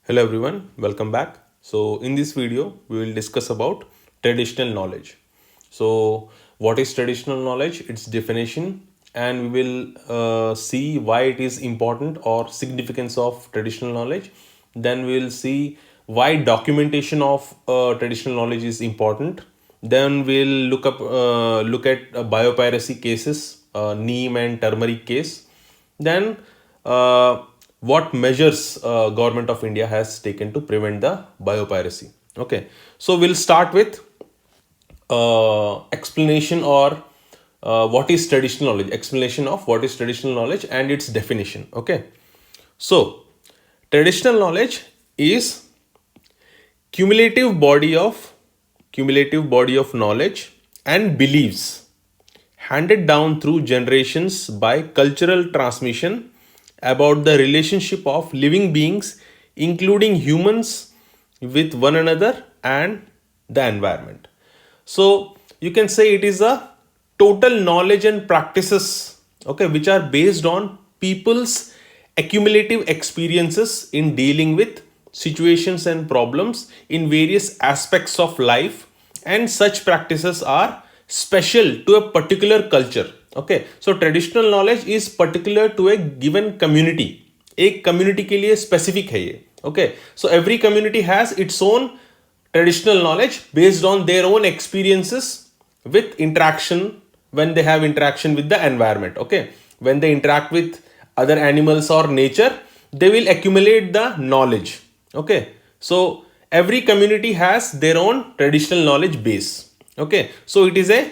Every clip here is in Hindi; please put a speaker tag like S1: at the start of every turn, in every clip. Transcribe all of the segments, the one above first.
S1: Hello everyone, welcome back. So in this video, we will discuss about traditional knowledge. So what is traditional knowledge? Its definition, and we will see why it is important or significance of traditional knowledge. Then we will see why documentation of traditional knowledge is important. Then we'll look at biopiracy cases, neem and turmeric case. Then what measures government of India has taken to prevent the biopiracy. Okay, so we'll start with explanation or what is traditional knowledge, explanation of what is traditional knowledge and its definition. Okay, so traditional knowledge is cumulative body of knowledge and beliefs handed down through generations by cultural transmission about the relationship of living beings, including humans, with one another and the environment. So you can say it is a total knowledge and practices, okay, which are based on people's accumulative experiences in dealing with situations and problems in various aspects of life, and such practices are special to a particular culture. Okay, so traditional knowledge is particular to a given community, एक community के लिए specific है ये. Okay, so every community has its own traditional knowledge based on their own experiences with interaction, when they have interaction with the environment. Okay, when they interact with other animals or nature, they will accumulate the knowledge. Okay, so every community has their own traditional knowledge base. Okay, so it is a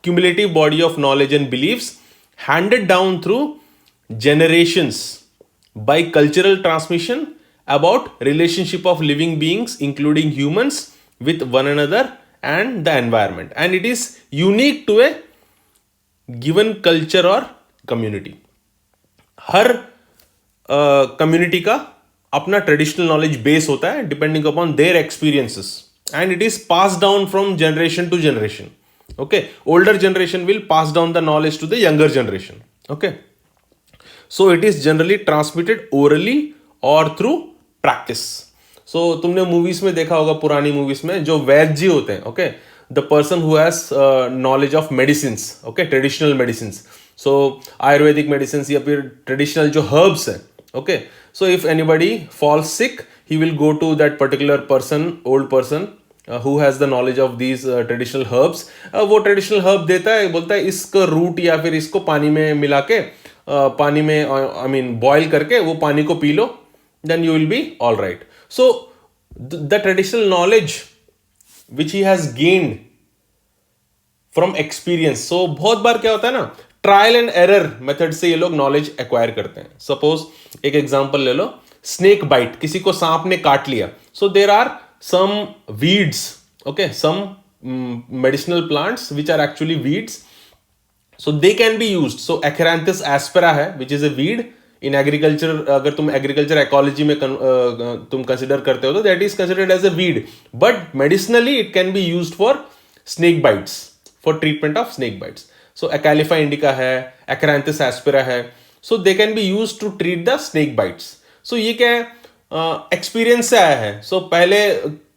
S1: cumulative body of knowledge and beliefs handed down through generations by cultural transmission about relationship of living beings, including humans, with one another and the environment, and it is unique to a given culture or community. हर कम्युनिटी का अपना ट्रेडिशनल नॉलेज बेस होता है depending upon their experiences, and it is pass down from generation to generation. Okay, older generation will pass down the knowledge to the younger generation. Okay, so it is generally transmitted orally or through practice. So तुमने मूवीज में देखा होगा, पुरानी मूवीज में जो वैद्य जी होते हैं, okay, the person who has knowledge of medicines, okay, traditional medicines, so Ayurvedic medicines या फिर ट्रेडिशनल जो हर्ब्स है. Okay, so if anybody falls sick, he will go to that particular person, old person who has the knowledge of these traditional herbs. वो ट्रेडिशनल हर्ब देता है, बोलता है इसका रूट या फिर इसको पानी में मिला के, पानी में आई मीन बॉयल करके वो पानी को पी लो, then you will be all right. So the traditional knowledge which he has gained from experience. So बहुत बार क्या होता है ना, ट्रायल एंड एरर मेथड से ये लोग नॉलेज एक्वायर करते हैं. सपोज एक एग्जांपल ले लो, स्नेक बाइट, किसी को सांप ने काट लिया. So there are some weeds, okay, some medicinal plants which are actually weeds, so they can be used. So Acaranthus aspera है, which is a weed in agriculture. अगर तुम agriculture ecology में तुम consider करते हो तो that is considered as a weed, but medicinally it can be used for snake bites, for treatment of snake bites. So Acalypha indica है, Acaranthus aspera है, so they can be used to treat the snake bites. So ये क्या है, एक्सपीरियंस से आया है. सो पहले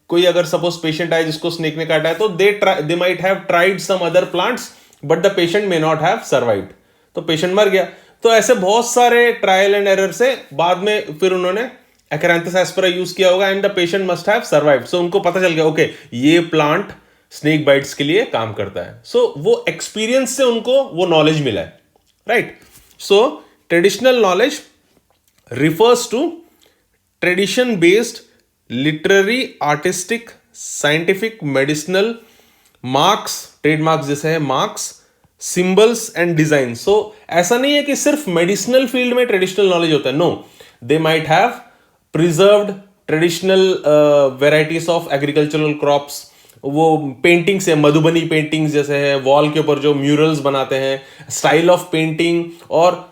S1: कोई अगर सपोज पेशेंट आए जिसको स्नेक ने काटा है, तो they might have tried some other plants but the patient may not have survived, तो पेशेंट मर गया. तो ऐसे बहुत सारे ट्रायल एंड एरर से बाद में फिर उन्होंने Acaranthus aspera यूज किया होगा and the patient must have survived. So उनको पता चल गया, ओके, ये प्लांट स्नेक बाइट्स के लिए काम करता है. सो वो एक्सपीरियंस से उनको वो नॉलेज मिला है, right. So traditional knowledge refers to tradition based literary, artistic, scientific, medicinal marks, trademarks जैसे है marks, symbols and design. So ऐसा नहीं है कि सिर्फ medicinal field में traditional knowledge होता है. No, they might have preserved traditional varieties of agricultural crops. वो पेंटिंग्स है, मधुबनी पेंटिंग्स जैसे है, वॉल के ऊपर जो म्यूरल्स बनाते हैं, स्टाइल ऑफ पेंटिंग, और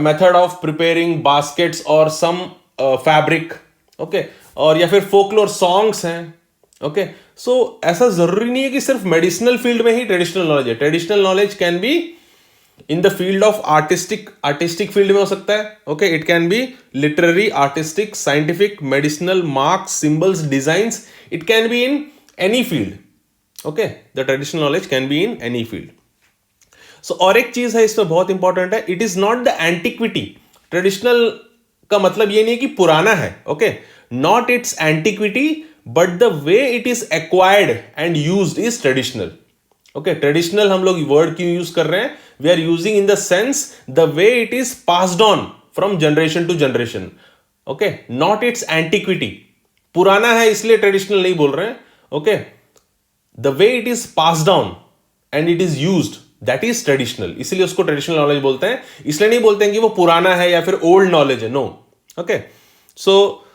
S1: मेथड ऑफ प्रिपेयरिंग बास्केट्स और सम फैब्रिक, ओके, और या फिर फोकलोर सॉन्ग्स हैं. ओके, सो ऐसा जरूरी नहीं है कि सिर्फ मेडिसिनल फील्ड में ही ट्रेडिशनल नॉलेज है. Traditional knowledge can be in the field of artistic field में हो सकता है. Okay, it can be literary, artistic, scientific, medicinal, marks, symbols, designs. It can be in any field. Okay, the traditional knowledge can be in any field. So और एक चीज है इसमें बहुत इंपॉर्टेंट है, it is not the antiquity. Traditional का मतलब ये नहीं है कि पुराना है. Okay, not it's antiquity but the way it is acquired and used is traditional. Okay, traditional हम लोग वर्ड क्यों यूज कर रहे हैं? We are using in the sense the way it is passed on from generation to generation. Okay, not it's antiquity. पुराना है इसलिए ट्रेडिशनल नहीं बोल रहे हैं. Okay, the way it is passed on and it is used, that is traditional. इसलिए उसको ट्रेडिशनल नॉलेज बोलते हैं. इसलिए नहीं बोलते हैं कि वो पुराना है या फिर ओल्ड नॉलेज है. No. Okay, so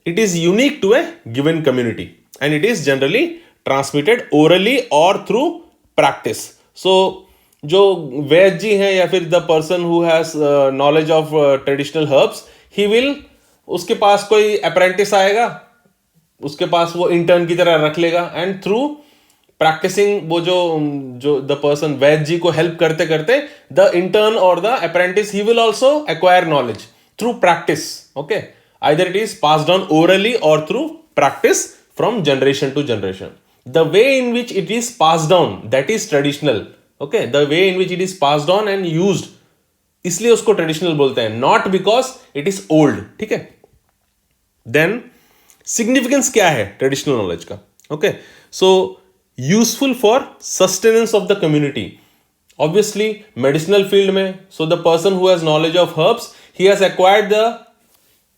S1: it is unique to a given community and it is generally transmitted orally और थ्रू प्रैक्टिस. सो जो वैद्य जी हैं या फिर the person who has knowledge of traditional herbs, he will, उसके पास कोई अप्रेंटिस आएगा, उसके पास वो इंटर्न की तरह रख लेगा एंड थ्रू प्रैक्टिसिंग वो जो द पर्सन वैद्य जी को हेल्प करते करते द इंटर्न और the apprentice he will also acquire knowledge through practice. Okay, either it is passed on orally और through practice from generation to generation. The way in which it is passed down, that is traditional. Okay, the way in which it is passed on and used, इसलिए उसको ट्रेडिशनल बोलते हैं, not because it is old. ठीक है. Then significance क्या है ट्रेडिशनल नॉलेज का? Okay, so useful for sustenance of the community. Obviously medicinal field में, so the person who has knowledge of herbs, he has acquired the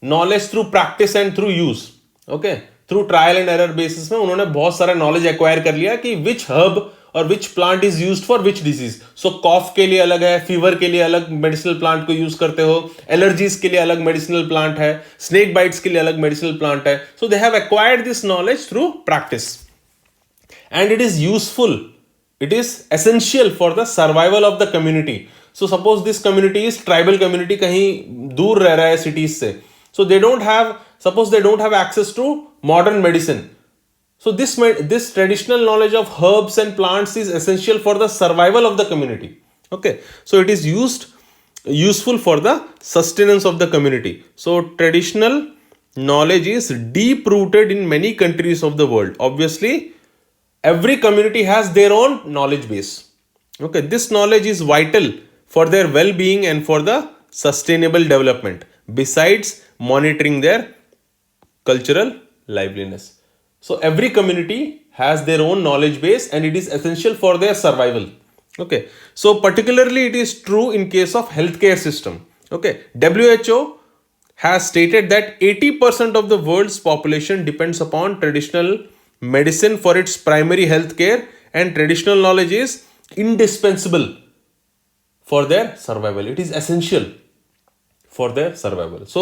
S1: knowledge through practice and through use. Okay, through trial and error basis में उन्होंने बहुत सारा नॉलेज एक्वायर कर लिया कि विच हर्ब और which plant is used for which disease. So cough के लिए अलग है, फीवर के लिए अलग मेडिसिनल प्लांट को यूज करते हो, एलर्जीज के लिए अलग मेडिसिनल प्लांट है, स्नेक बाइट्स के लिए अलग मेडिसिनल प्लांट है. So they have acquired this knowledge through practice and it is useful, it is essential for the survival of the community. So suppose this community is tribal community, कहीं दूर रह रहा है सिटीज से. So they don't have, suppose they don't have access to modern medicine. So this traditional knowledge of herbs and plants is essential for the survival of the community. Okay, so it is useful for the sustenance of the community. So traditional knowledge is deep rooted in many countries of the world. Obviously every community has their own knowledge base. Okay, this knowledge is vital for their well-being and for the sustainable development, besides monitoring their cultural liveliness. So every community has their own knowledge base and it is essential for their survival. Okay, so particularly it is true in case of healthcare system. Okay, WHO has stated that 80% of the world's population depends upon traditional medicine for its primary health care, and traditional knowledge is indispensable for their survival. It is essential for their survival. So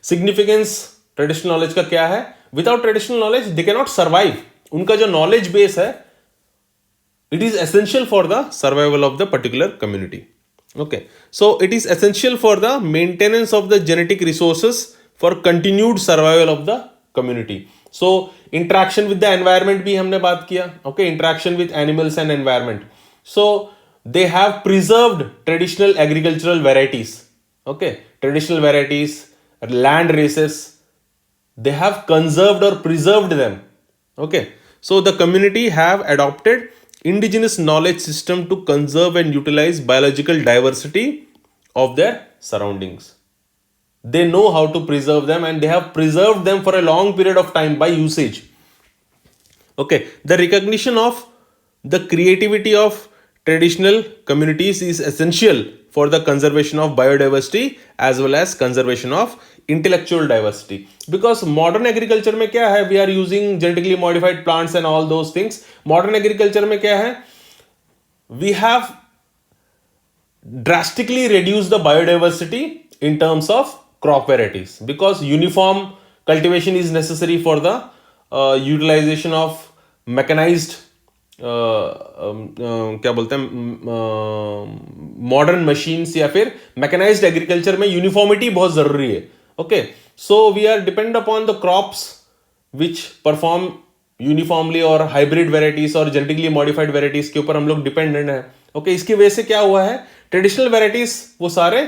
S1: significance traditional knowledge का क्या है? Without traditional knowledge they can not survive. उनका जो नॉलेज बेस है, it is essential for the survival of the particular community. Okay, so it is essential for the maintenance of the genetic resources for continued survival of the community. So interaction with the environment भी हमने बात किया. Okay, interaction with animals and environment. So they have preserved traditional agricultural varieties. Okay, traditional varieties, land races, they have conserved or preserved them. Okay, so the community have adopted indigenous knowledge system to conserve and utilize biological diversity of their surroundings. They know how to preserve them and they have preserved them for a long period of time by usage. Okay, the recognition of the creativity of traditional communities is essential for the conservation of biodiversity as well as conservation of intellectual diversity. Because modern agriculture में क्या है? We are using genetically modified plants and all those things. Modern agriculture में क्या है? We have drastically reduced the biodiversity in terms of crop varieties because uniform cultivation is necessary for the utilization of mechanized क्या बोलते हैं मॉडर्न मशीन्स या फिर मैकेनाइज्ड एग्रीकल्चर में यूनिफॉर्मिटी बहुत जरूरी है. Okay, so we are depend upon the crops which perform uniformly और हाइब्रिड वेराइटीज और जेनेटिकली मॉडिफाइड वेराइटीज के ऊपर हम लोग डिपेंडेंट हैं. ओके, इसकी वजह से क्या हुआ है? ट्रेडिशनल वेराइटीज वो सारे,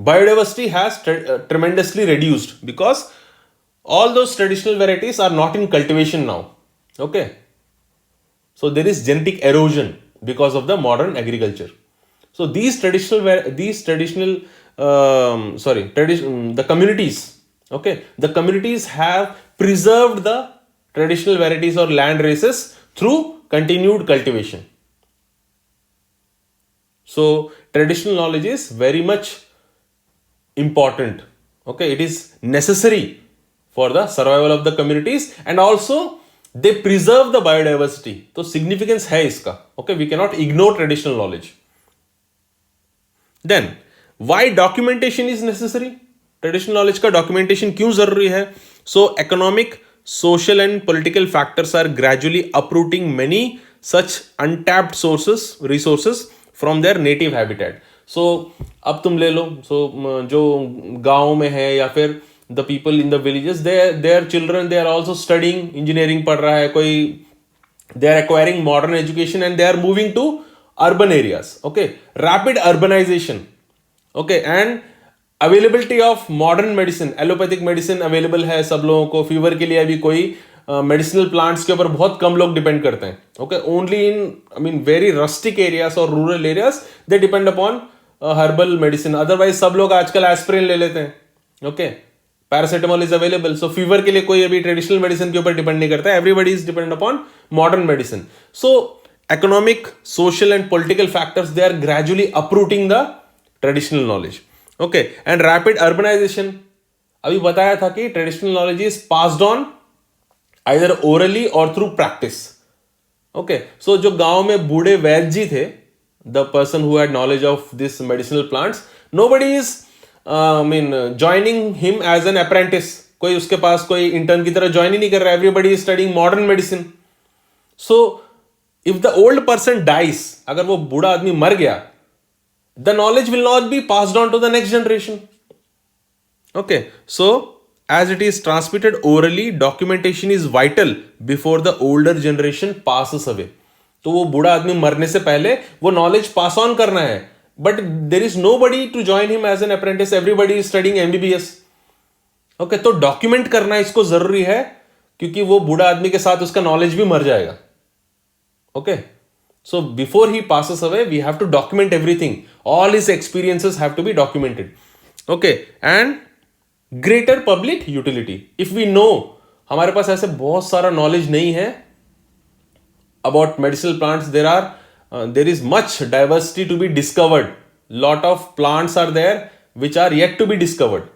S1: biodiversity has tremendously reduced because all those traditional varieties are not in cultivation now. Okay, so there is genetic erosion because of the modern agriculture. So the communities, okay, the communities have preserved the traditional varieties or land races through continued cultivation. So traditional knowledge is very much important. Okay, it is necessary for the survival of the communities, and also they preserve the biodiversity. तो significance है इसका. Okay, we cannot ignore traditional knowledge. Then why documentation is necessary? Traditional knowledge का डॉक्यूमेंटेशन क्यों जरूरी है? So economic, social and political factors are gradually uprooting many such untapped resources from their native habitat. So अब तुम ले लो, जो गांव में है या फिर the people in the villages, their children they are also studying, engineering पढ़ रहा है कोई, they are acquiring modern education and they are moving to urban areas. Okay, rapid urbanization, okay, and availability of modern medicine, allopathic medicine available है सब लोगों को. फीवर के लिए अभी कोई मेडिसिनल प्लांट्स के ऊपर बहुत कम लोग डिपेंड करते हैं. Okay, only in very rustic areas और rural areas they depend upon herbal medicine. Otherwise सब लोग आजकल एस्पिरिन ले लेते हैं. Okay, paracetamol is available. So fever के लिए कोई अभी ट्रेडिशनल मेडिसिन के ऊपर डिपेंड नहीं करता है. Everybody is depend upon modern medicine. So economic, social and political factors, they are gradually uprooting the traditional knowledge. Okay, and rapid urbanization, अभी बताया था कि traditional knowledge is passed on either orally or through practice. Okay, so जो गांव में बूढ़े वैद्य जी थे, the person who had knowledge of this medicinal plants, nobody is joining him as an apprentice. कोई उसके पास कोई intern की तरह join ही नहीं कर रहा है. Everybody is studying modern medicine. So if the old person dies, अगर वो बूढ़ा आदमी मर गया, the knowledge will not be passed on to the next generation. Okay, so as it is transmitted orally, documentation is vital before the older generation passes away. तो वो बूढ़ा आदमी मरने से पहले वो knowledge pass on करना है. But there is nobody to join him as an apprentice. Everybody is studying MBBS. Okay, तो document करना इसको जरूरी है, क्योंकि वो बूढ़ा आदमी के साथ उसका knowledge भी मर जाएगा. Okay, so before he passes away, we have to document everything. All his experiences have to be documented. Okay, and greater public utility. If we know, हमारे पास ऐसे बहुत सारा knowledge नहीं है about medicinal plants. There is much diversity to be discovered. Lot of plants are there which are yet to be discovered.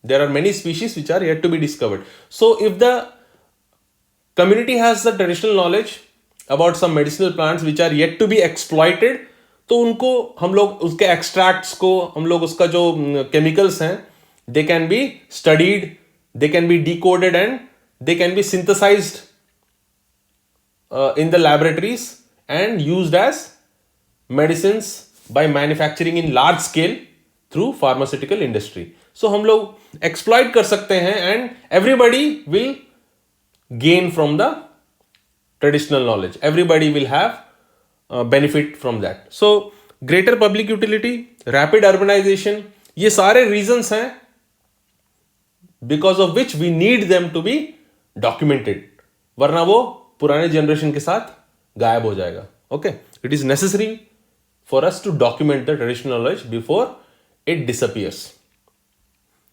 S1: There are many species which are yet to be discovered. So if the community has the traditional knowledge about some medicinal plants which are yet to be exploited, तो उनको हम लोग उसके extracts को हम लोग उसका जो chemicals हैं, they can be studied, they can be decoded and they can be synthesized in the laboratories and used as medicines by manufacturing in large scale through pharmaceutical industry. So हम लोग exploit कर सकते हैं and everybody will gain from the traditional knowledge. Everybody will have benefit from that. So greater public utility, rapid urbanization, ये सारे reasons हैं because of which we need them to be documented. वरना वो पुराने generation के साथ गायब हो जाएगा. Okay, it is necessary for us to document the traditional knowledge before it disappears.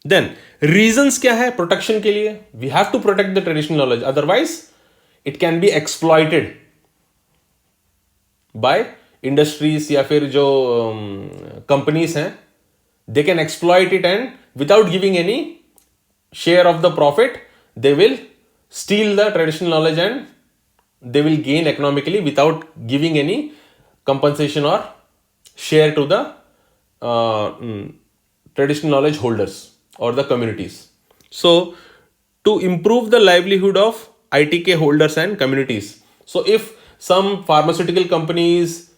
S1: Then reasons क्या है protection के लिए? We have to protect the traditional knowledge. Otherwise it can be exploited by industries या फिर जो companies हैं, they can exploit it and without giving any share of the profit, they will steal the traditional knowledge and they will gain economically without giving any compensation or share to the traditional knowledge holders or the communities. So to improve the livelihood of ITK holders and communities. So if some pharmaceutical companies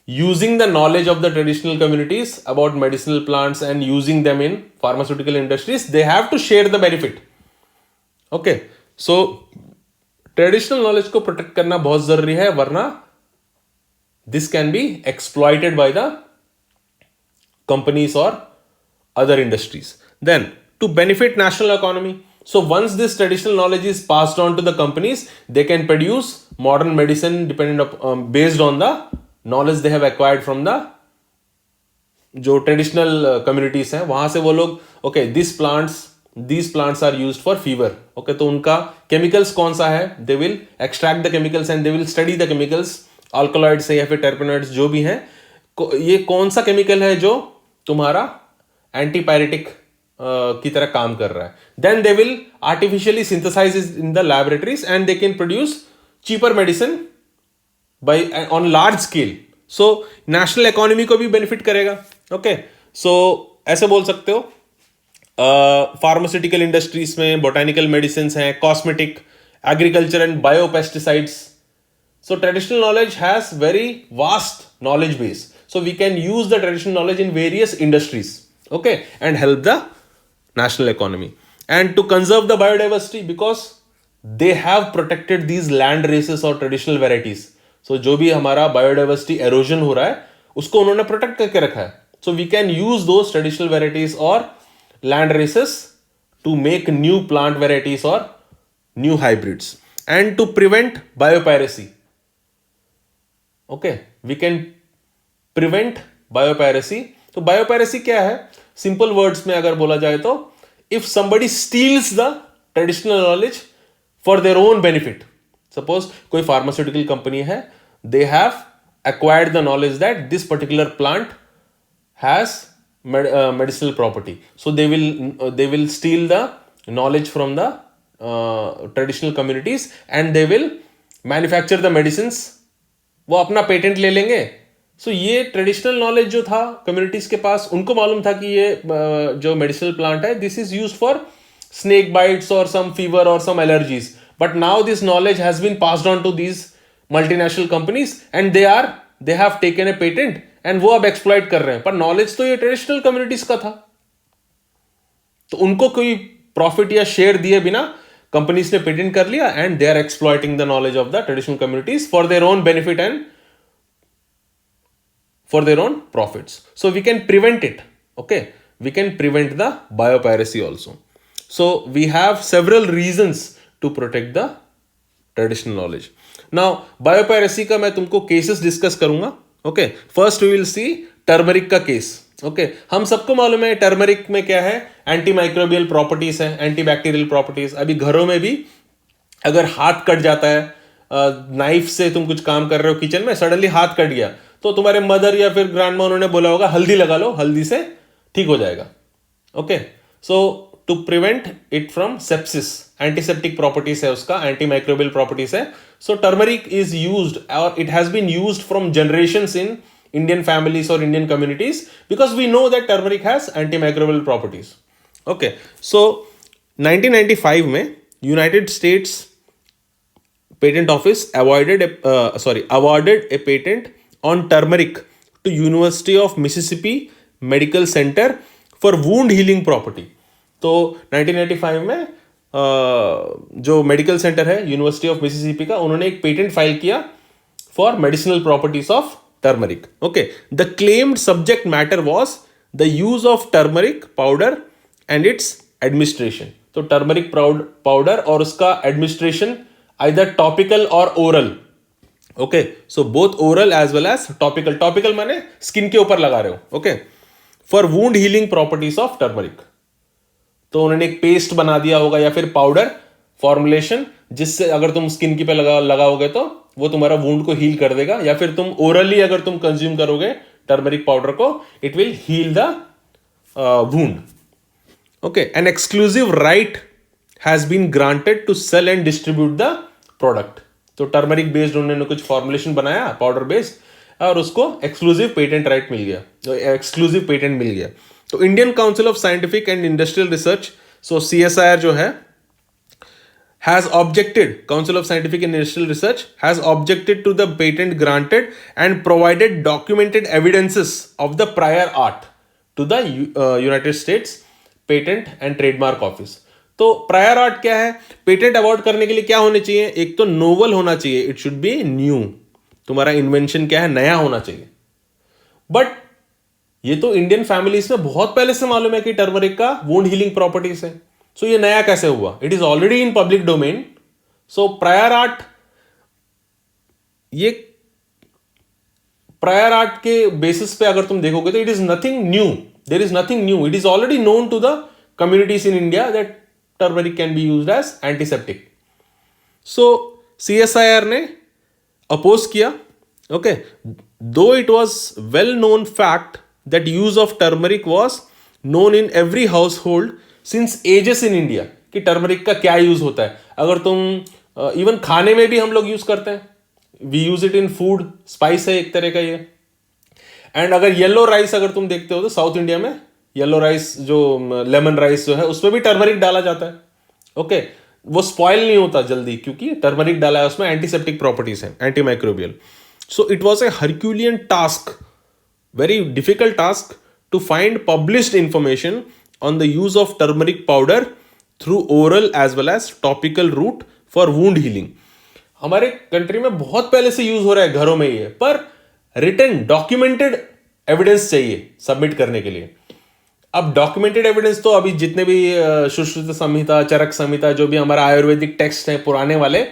S1: using the knowledge of the traditional communities about medicinal plants and using them in pharmaceutical industries, they have to share the benefit. Okay, so traditional knowledge को protect करना बहुत जरूरी है, वरना this can be exploited by the companies or other industries. Then to benefit national economy, so once this traditional knowledge is passed on to the companies, they can produce modern medicine based on the knowledge they have acquired from the जो ट्रेडिशनल कम्युनिटीज हैं वहां से वो लोग okay these plants are used for fever. Okay तो उनका केमिकल्स कौन सा है, they will extract the chemicals and they will study the chemicals, alkaloids है या फिर टर्पेनॉइड्स जो भी हैं, ये कौन सा केमिकल है जो तुम्हारा एंटीपायरेटिक की तरह काम कर रहा है. Then they will artificially synthesize in the laboratories and they can produce cheaper medicine by on large scale. So national economy को भी बेनिफिट करेगा. ओके सो ऐसे बोल सकते हो फार्मास्यूटिकल इंडस्ट्रीज में बोटानिकल मेडिसिन हैं, cosmetic, agriculture and biopesticides. So traditional knowledge has very vast knowledge base. So we can use the traditional knowledge in various industries, okay, and help the national economy. And to conserve the biodiversity, because they have protected these land races or traditional varieties. So जो भी हमारा biodiversity erosion हो रहा है उसको उन्होंने protect करके रखा है. So we can use those traditional varieties or land races to make new plant varieties or new hybrids. And to prevent biopiracy. Okay we can prevent biopiracy. तो बायोपायरेसी क्या है, सिंपल वर्ड्स में अगर बोला जाए तो if somebody steals the traditional knowledge for their own benefit. Suppose कोई फार्मास्यूटिकल कंपनी है, they have acquired the knowledge that this particular plant has medicinal property, so they will steal the knowledge from the traditional communities and they will manufacture the medicines. वो अपना पेटेंट ले लेंगे. सो ये ट्रेडिशनल नॉलेज जो था कम्युनिटीज के पास, उनको मालूम था कि ये जो मेडिसिनल प्लांट है this is used for snake bites और सम फीवर और some allergies. But now this knowledge has been passed on to these multinational companies and they have taken a patent and वो अब एक्सप्लॉइट कर रहे हैं. पर नॉलेज तो ये ट्रेडिशनल कम्युनिटीज का था, तो उनको कोई प्रॉफिट या शेयर दिए बिना कंपनीज ने पेटेंट कर लिया and they are exploiting the knowledge of the traditional communities for their own benefit and for their own profits. So we can prevent it. Okay we can prevent the biopiracy also. So we have several reasons to protect the traditional knowledge. Now biopiracy का मैं तुमको केसेस डिस्कस करूंगा. Okay first we will see turmeric का केस. ओके हम सबको मालूम है टर्मरिक में क्या है, एंटी माइक्रोबियल प्रॉपर्टीज है, एंटी बैक्टीरियल प्रॉपर्टीज. अभी घरों में भी अगर हाथ कट जाता है, नाइफ से तुम कुछ काम कर रहे हो किचन में, सडनली हाथ कट गया, तो तुम्हारे मदर या फिर ग्रैंडमा उन्होंने बोला होगा हल्दी लगा लो, हल्दी से ठीक हो जाएगा. Okay so to prevent it from sepsis, antiseptic properties है उसका, एंटी माइक्रोबियल प्रॉपर्टीज है. सो टर्मरिक इज यूज्ड और it has been used from generations in Indian families or Indian communities because we know that turmeric has antimicrobial properties. Okay, so 1995 में United States Patent Office awarded a patent on turmeric to University of Mississippi Medical Center for wound healing property. तो 1995 में जो मेडिकल सेंटर है यूनिवर्सिटी ऑफ मिसिसिपी का, उन्होंने एक पेटेंट फाइल किया for medicinal properties of turmeric. Okay, the claimed subject matter was the use of turmeric powder and its administration. तो turmeric powder और उसका administration either topical or oral. Okay, so both oral as well as topical. Topical माने skin के ऊपर लगा रहे हो. Okay, for wound healing properties of turmeric. तो उन्होंने एक पेस्ट बना दिया होगा या फिर पाउडर फॉर्मुलेशन, जिससे अगर तुम स्किन की पे लगाओगे तो वो तुम्हारा वुंड को हील कर देगा, या फिर तुम ओरली अगर तुम कंज्यूम करोगे टर्मरिक पाउडर को, it will heal the wound. Okay an exclusive right has been granted to sell and distribute the product. तो टर्मरिक बेस्ड उन्होंने कुछ फॉर्मुलेशन बनाया पाउडर बेस्ड और उसको एक्सक्लूसिव पेटेंट राइट मिल गया, एक्सक्लूसिव पेटेंट मिल गया. तो Indian council of scientific and industrial research, so CSIR जो है, has objected, Council of Scientific and Industrial Research has objected to the patent granted and provided documented evidences of the prior art to the United States Patent and Trademark Office. तो प्रायर आर्ट क्या है, पेटेंट अवॉर्ड करने के लिए क्या होने चाहिए, एक तो नोवल होना चाहिए, इट शुड बी न्यू. तुम्हारा इन्वेंशन क्या है, नया होना चाहिए। बट ये तो इंडियन फैमिलीज में बहुत पहले से मालूम है कि टर्मरिक का वुंड हीलिंग प्रॉपर्टीज है। सो ये नया कैसे हुआ? It is already in public domain. So prior art के बेसिस पे अगर तुम देखोगे तो it is nothing new, there is nothing new, it is already known to the communities in India that turmeric can be used as antiseptic. So CSIR ने अपोज किया। Okay, though it was well known fact that use of turmeric was known in every household since ages in India, कि टर्मरिक का क्या यूज होता है। अगर तुम इवन खाने में भी हम लोग यूज करते हैं, we use it in food, spice है एक तरह का ये। एंड अगर येलो राइस अगर तुम देखते हो तो साउथ इंडिया में येलो राइस, जो लेमन राइस जो है, उसमें भी टर्मरिक डाला जाता है। ओके, वो स्पॉइल नहीं होता जल्दी क्योंकि टर्मरिक डाला है उसमें, एंटीसेप्टिक प्रॉपर्टीज है, anti microbial. So it was a Herculean task, very difficult task to find published information on the use of turmeric powder through oral as well as topical route for wound healing. हमारे कंट्री में बहुत पहले से यूज हो रहा है घरों में ये, पर रिटन डॉक्यूमेंटेड एविडेंस चाहिए सबमिट करने के लिए। अब डॉक्यूमेंटेड एविडेंस तो अभी जितने भी सुश्रुत संहिता, चरक संहिता, जो भी हमारा आयुर्वेदिक टेक्स्ट है पुराने वाले,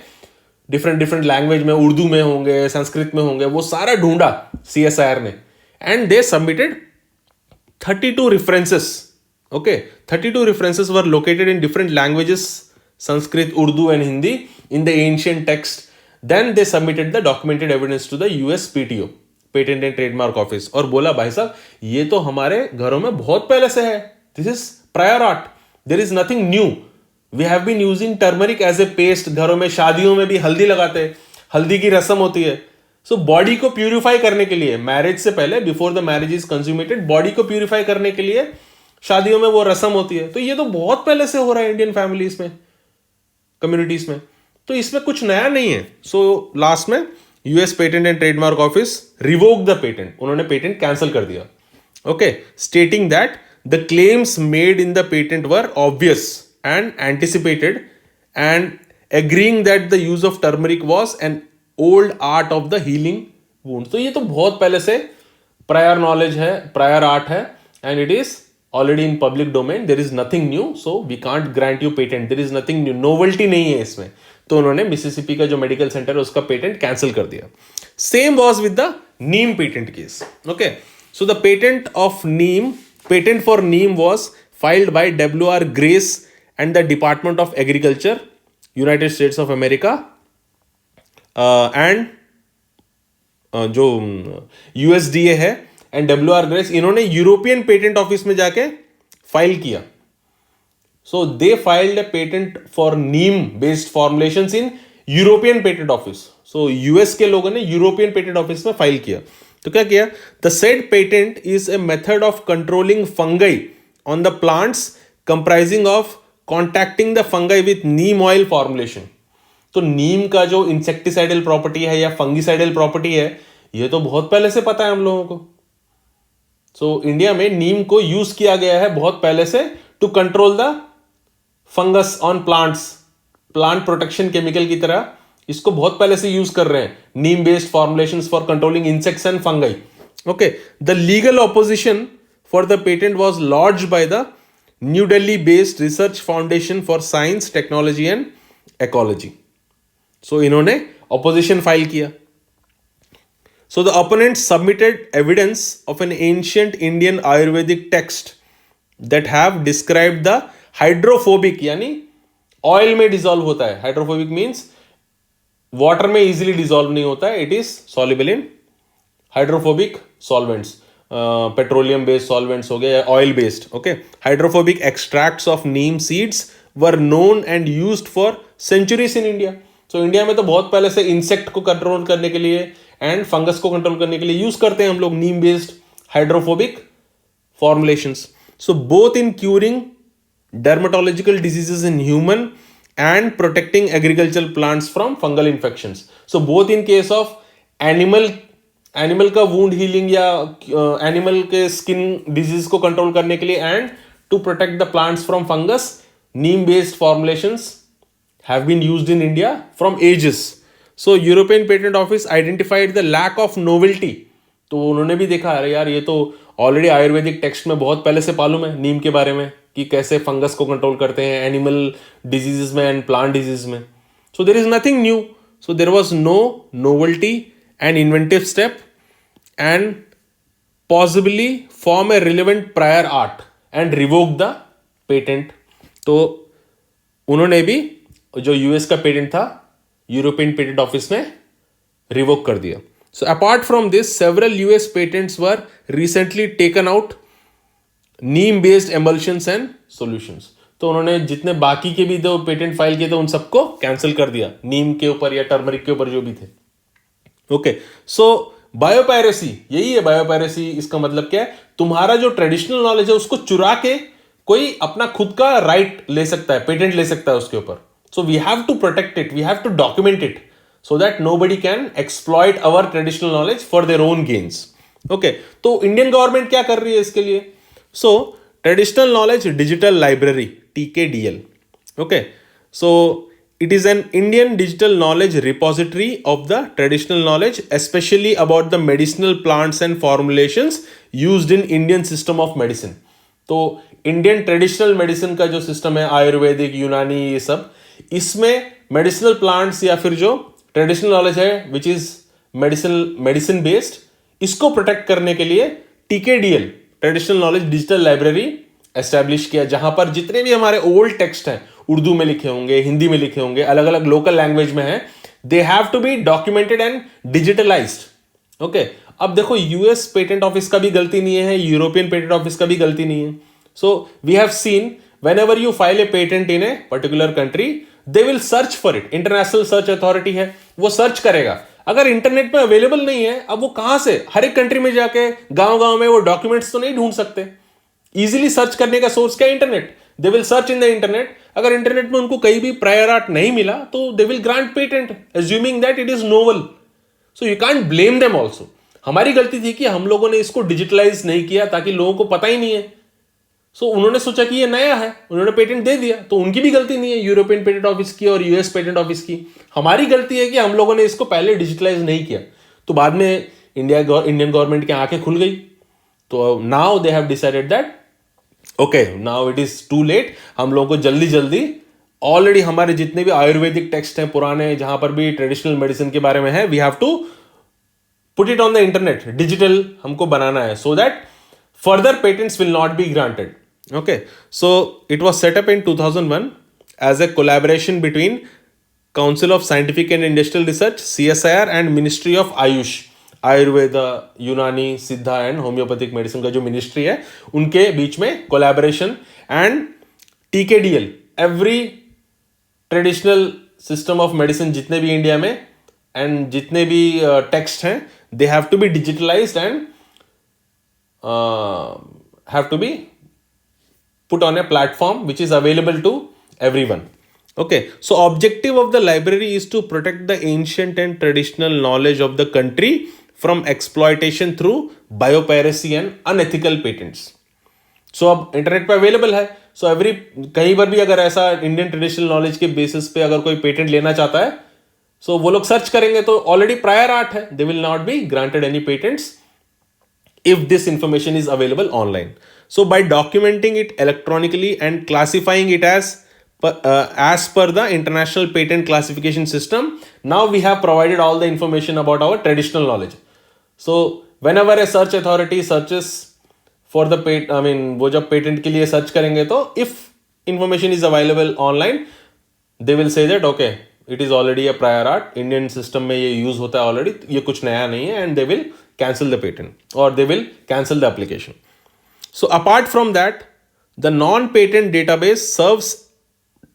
S1: डिफरेंट लैंग्वेज में, उर्दू में होंगे, संस्कृत में होंगे, वो सारा ढूंढा CSIR ने। And they submitted 32 references. Okay, 32 references were located in different languages, Sanskrit, Urdu and Hindi, in the ancient text. Then they submitted the documented evidence to the US PTO, Patent and Trademark Office, और बोला भाई साहब ये तो हमारे घरों में बहुत पहले से है, this is prior art, there is nothing new. We have been using turmeric as a paste, घरों में शादियों में भी हल्दी लगाते हैं, हल्दी की रस्म होती है। सो बॉडी को प्यूरिफाई करने के लिए, मैरिज से पहले, before the marriage is consummated, body को प्यूरिफाई करने के लिए शादियों में वो रस्म होती है। तो ये तो बहुत पहले से हो रहा है इंडियन फैमिलीज में, कम्युनिटीज में, तो इसमें कुछ नया नहीं है। सो लास्ट में US patent and trademark office revoke the patent, उन्होंने पेटेंट कैंसिल कर दिया। Okay, stating that the claims made in the patent were obvious and anticipated and agreeing that the use of turmeric was an old art of the healing wound. तो ये तो बहुत पहले से प्रायर नॉलेज है, प्रायर आर्ट है, and it is already in public domain, there is nothing new, so we can't grant you patent, there is nothing new, novelty नहीं है इसमें। तो उन्होंने मिसिसिपी का जो मेडिकल सेंटर है उसका पेटेंट कैंसिल कर दिया। Same was with the neem patent case. Okay, so the patent of neem, patent for neem was filed by WR Grace and the department of agriculture, United States of America, and जो USDA है एंड WR ग्रेस, इन्होंने यूरोपियन पेटेंट ऑफिस में जाके फाइल किया। So they filed a patent for neem based formulations in European patent office. So US के लोगों ने यूरोपियन पेटेंट ऑफिस में फाइल किया। तो क्या किया? The said patent is a method of controlling fungi on the plants comprising of contacting the fungi with Neem oil formulation. तो नीम का जो इंसेक्टिसाइडल प्रॉपर्टी है या फंगिसाइडल प्रॉपर्टी है, ये तो बहुत पहले से पता है हम लोगों को। सो इंडिया में नीम को यूज किया गया है बहुत पहले से to control the fungus on plants, plant protection chemical की तरह इसको बहुत पहले से यूज कर रहे हैं, neem based formulations for controlling insects and fungi. Okay, the legal opposition for the patent was launched by the New Delhi based research foundation for science, technology and ecology. So इन्होंने ऑपोजिशन फाइल किया। So the opponent submitted evidence of an ancient Indian Ayurvedic text that have described the hydrophobic, यानी ऑयल में डिसॉल्व होता है, हाइड्रोफोबिक मीन्स वाटर में इजीली डिसॉल्व नहीं होता है, it is soluble in hydrophobic solvents, petroleum based solvents हो गए या oil based. Okay, hydrophobic extracts of neem seeds were known and used for centuries in India. So India में तो बहुत पहले से इंसेक्ट को कंट्रोल करने के लिए एंड फंगस को कंट्रोल करने के लिए यूज करते हैं हम लोग neem based hydrophobic formulations. So both in curing dermatological diseases in human and protecting agricultural plants from fungal infections. So both in case of animal का wound healing या animal के skin disease को control करने के लिए and to protect the plants from fungus, neem based formulations have been used in India from ages. So European patent office identified the lack of novelty. तो उन्होंने भी देखा, अरे यार ये तो ऑलरेडी आयुर्वेदिक टेक्स्ट में बहुत पहले से मालूम है नीम के बारे में कि कैसे फंगस को कंट्रोल करते हैं एनिमल डिजीजेस में एंड प्लांट डिजीज में. So there is nothing new. So there was no novelty and inventive step and possibly form a relevant prior art and revoke the patent. तो उन्होंने भी जो यूएस का पेटेंट था यूरोपियन पेटेंट ऑफिस ने रिवोक कर दिया. So apart from this, several US patents were recently taken out, neem based emulsions and solutions. तो उन्होंने जितने बाकी के भी दो पेटेंट फाइल किए थे उन सबको कैंसिल कर दिया, नीम के ऊपर या टर्मरिक के ऊपर जो भी थे. ओके, सो बायोपायरेसी, यही है बायोपायरेसी. इसका मतलब क्या है, तुम्हारा जो ट्रेडिशनल नॉलेज है उसको चुरा के कोई अपना खुद का राइट ले सकता है, पेटेंट ले सकता है उसके ऊपर. So we have to protect it, we have to document it so that nobody can exploit our traditional knowledge for their own gains. Okay, तो इंडियन गवर्नमेंट क्या कर रही है इसके लिए? So traditional knowledge digital library TKDL. Okay, so it is an Indian digital knowledge repository of the traditional knowledge, especially about the medicinal plants and formulations used in Indian system of medicine. तो इंडियन ट्रेडिशनल मेडिसिन का जो सिस्टम है, आयुर्वेदिक, यूनानी, ये सब, इसमें मेडिसिनल प्लांट्स या फिर जो ट्रेडिशनल नॉलेज है विच इज मेडिसिन बेस्ड, इसको प्रोटेक्ट करने के लिए TKDL traditional knowledge digital library establish किया, जहां पर जितने भी हमारे ओल्ड टेक्स्ट हैं, उर्दू में लिखे होंगे, हिंदी में लिखे होंगे, अलग अलग लोकल लैंग्वेज में है, they have to be documented and digitalized. Okay, अब देखो यूएस पेटेंट ऑफिस का भी गलती नहीं है, यूरोपियन पेटेंट ऑफिस का भी गलती नहीं है. So we have seen whenever you file a patent in a particular country, they will search for it. International search authority है, वो सर्च करेगा. अगर इंटरनेट पे अवेलेबल नहीं है, अब वो कहां से, हर एक कंट्री में जाके गांव गांव में वो डॉक्यूमेंट्स तो नहीं ढूंढ सकते. इजीली सर्च करने का सोर्स क्या है? Internet. They will search in the internet. अगर इंटरनेट में उनको कहीं भी प्रायर आर्ट नहीं मिला तो they will grant patent assuming that it is novel. So you can't blame them also. हमारी गलती थी कि हम लोगों ने इसको डिजिटलाइज नहीं किया ताकि लोगों को पता ही नहीं है. सो उन्होंने सोचा कि ये नया है, उन्होंने पेटेंट दे दिया, तो उनकी भी गलती नहीं है, यूरोपियन पेटेंट ऑफिस की और यूएस पेटेंट ऑफिस की. हमारी गलती है कि हम लोगों ने इसको पहले डिजिटलाइज नहीं किया. तो बाद में इंडियन गवर्नमेंट की आंखें खुल गई. तो now they have decided that okay, now it is too late. हम लोगों को जल्दी जल्दी ऑलरेडी हमारे जितने भी आयुर्वेदिक टेक्स्ट हैं पुराने, जहां पर भी ट्रेडिशनल मेडिसिन के बारे में है, we have to put it on the internet, digital हमको बनाना है, so that further patents will not be granted. Okay, so it was set up in 2001 as a collaboration between Council of Scientific and Industrial Research CSIR and Ministry of Ayush. Ayurveda, यूनानी, सिद्धा एंड होम्योपैथिक मेडिसिन का जो मिनिस्ट्री है उनके बीच में collaboration. And TKDL, every traditional system of medicine जितने भी इंडिया में एंड जितने भी टेक्स्ट हैं, they have to be digitalized and have to be put on a platform which is available to everyone. Okay, so objective of the library is to protect the ancient and traditional knowledge of the country from exploitation through biopiracy and unethical patents. So अब इंटरनेट पे अवेलेबल है, सो एवरी कहीं पर भी अगर ऐसा इंडियन ट्रेडिशनल नॉलेज के बेसिस पे अगर कोई पेटेंट लेना चाहता है, सो वो लोग सर्च करेंगे तो ऑलरेडी प्रायर आर्ट है, they will not be granted any patents if this information is available online. So by documenting it electronically and classifying it as per the international patent classification system, now we have provided all the information about our traditional knowledge. So whenever a search authority searches for the वो जब पेटेंट के लिए सर्च करेंगे तो if information is available online, they will say that okay, it is already a prior art, Indian system में ये यूज होता है ऑलरेडी, ये कुछ नया नहीं है, and they will cancel the patent or they will cancel the application. So apart from that, the non-patent database serves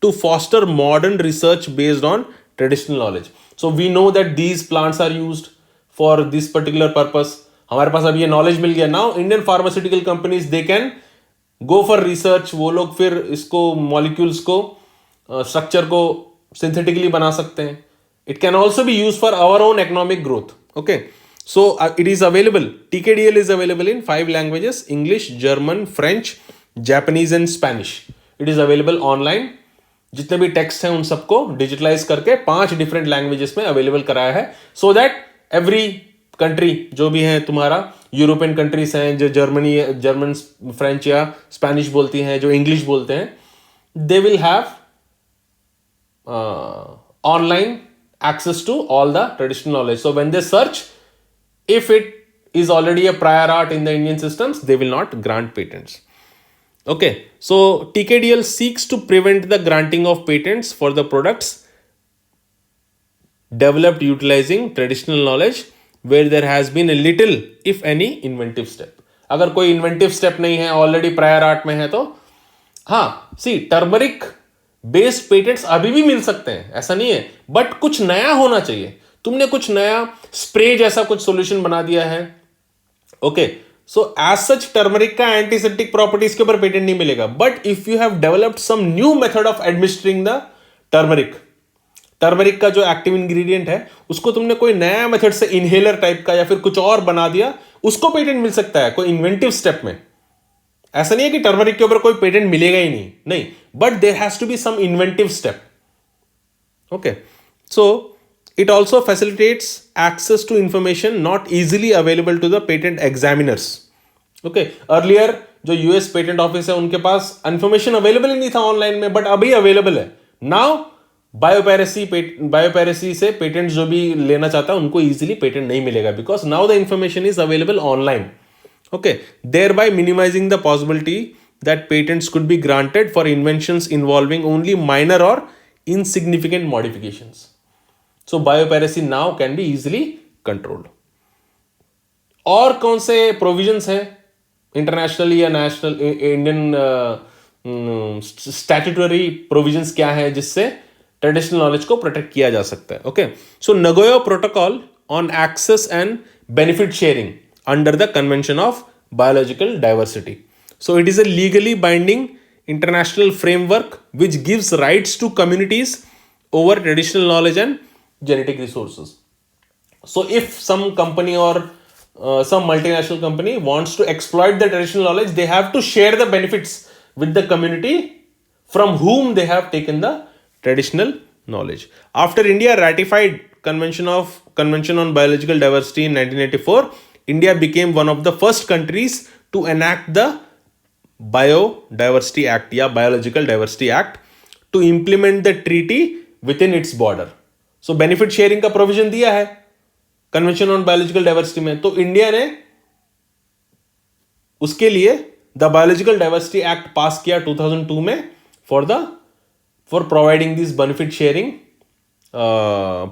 S1: to foster modern research based on traditional knowledge. So we know that these plants are used for this particular purpose. हमारे पास अब ये knowledge मिल गया. Now Indian pharmaceutical companies, they can go for research. वो लोग फिर इसको molecules को structure को synthetically बना सकते हैं. It can also be used for our own economic growth. Okay. So it is available. TKDL is available in 5 languages: English, German, French, Japanese and Spanish. It is available online. जितने भी टेक्स्ट हैं उन सबको डिजिटलाइज करके 5 डिफरेंट लैंग्वेजेस में अवेलेबल कराया है, सो दैट एवरी कंट्री जो भी है तुम्हारा, यूरोपियन कंट्रीज हैं जो जर्मन फ्रेंच या स्पेनिश बोलती हैं, जो इंग्लिश बोलते हैं, they will have online access to all the traditional knowledge. So when they search, if it is already a prior art in the Indian systems, they will not grant patents. Okay, so TKDL seeks to prevent the granting of patents for the products developed utilizing traditional knowledge where there has been a little if any inventive step. अगर कोई इन्वेंटिव स्टेप नहीं है, ऑलरेडी प्रायर आर्ट में है, तो हाँ, सी टर्मरिक बेस्ड पेटेंट्स अभी भी मिल सकते हैं, ऐसा नहीं है, बट कुछ नया होना चाहिए. तुमने कुछ नया स्प्रे जैसा कुछ सॉल्यूशन बना दिया है, okay, so as such turmeric का एंटीसेप्टिक प्रॉपर्टीज के ऊपर पेटेंट नहीं मिलेगा. But if you have developed some new method of administering the turmeric का जो एक्टिव इंग्रेडिएंट है उसको तुमने कोई नया मेथड से इनहेलर टाइप का या फिर कुछ और बना दिया, उसको पेटेंट मिल सकता है कोई इन्वेंटिव स्टेप में. ऐसा नहीं है कि टर्मरिक के ऊपर कोई पेटेंट मिलेगा ही नहीं, but there has to be some inventive step. Okay, so it also facilitates access to information not easily available to the patent examiners. Okay, earlier जो यूएस पेटेंट ऑफिस है उनके पास इंफॉर्मेशन अवेलेबल ही नहीं था ऑनलाइन में, बट अभी अवेलेबल है. नाउ बायोपैरेसी से पेटेंट जो भी लेना चाहता है उनको इजीली पेटेंट नहीं मिलेगा, because now the information is available online. Okay, thereby minimizing the possibility that patents could be granted for inventions involving only minor or insignificant modifications. So biopiracy now can be easily controlled. और कौन से प्रोविजंस हैं इंटरनेशनली या नेशनल इंडियन स्टैट्यूटरी प्रोविजंस क्या है जिससे ट्रेडिशनल नॉलेज को प्रोटेक्ट किया जा सकता है? Okay, so Nagoya protocol on access and benefit sharing under the Convention of Biological Diversity. So it is a legally binding international framework which gives rights to communities over traditional knowledge and genetic resources. So if some company or some multinational company wants to exploit the traditional knowledge, they have to share the benefits with the community from whom they have taken the traditional knowledge. After India ratified Convention on Biological Diversity in 1984, India became one of the first countries to enact the Biodiversity Act या Biological Diversity Act to implement the treaty within its border. So benefit sharing का provision दिया है Convention on Biological Diversity में, तो इंडिया ने उसके लिए the Biological Diversity Act पास किया 2002 में for providing this benefit sharing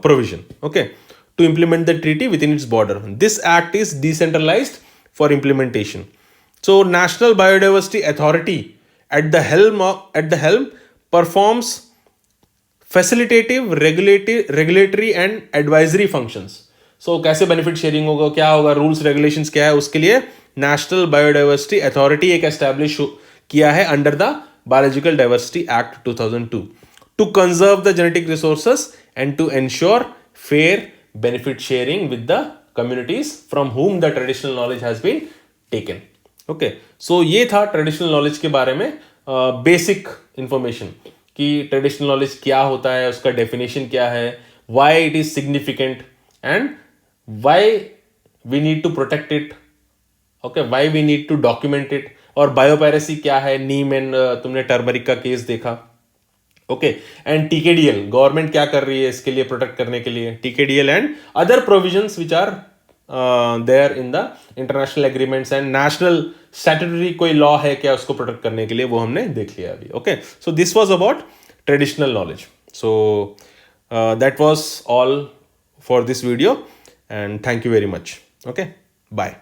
S1: provision. Okay, to implement the treaty within its border. This act is decentralized for implementation. So National Biodiversity Authority at the helm performs facilitative, regulatory and advisory functions. So कैसे benefit sharing होगा, क्या होगा, rules regulations क्या है, उसके लिए National Biodiversity Authority एक establish किया है under the Biological Diversity Act 2002 to conserve the genetic resources and to ensure fair benefit sharing with the communities from whom the traditional knowledge has been taken. Okay, so ये था traditional knowledge के बारे में basic information कि traditional knowledge क्या होता है, उसका definition क्या है, why it is significant and why we need to protect it. Okay, why we need to document it. और biopiracy क्या है, नीम एंड तुमने टर्मरिक का केस देखा. ओके, एंड टीकेडीएल गवर्नमेंट क्या कर रही है इसके लिए प्रोटेक्ट करने के लिए, TKDL and other provisions which are there in the international agreements and national statutory कोई लॉ है क्या उसको प्रोटेक्ट करने के लिए, वो हमने देख लिया अभी. Okay, so this was about traditional knowledge. So that was all for this video and thank you very much. Okay, bye.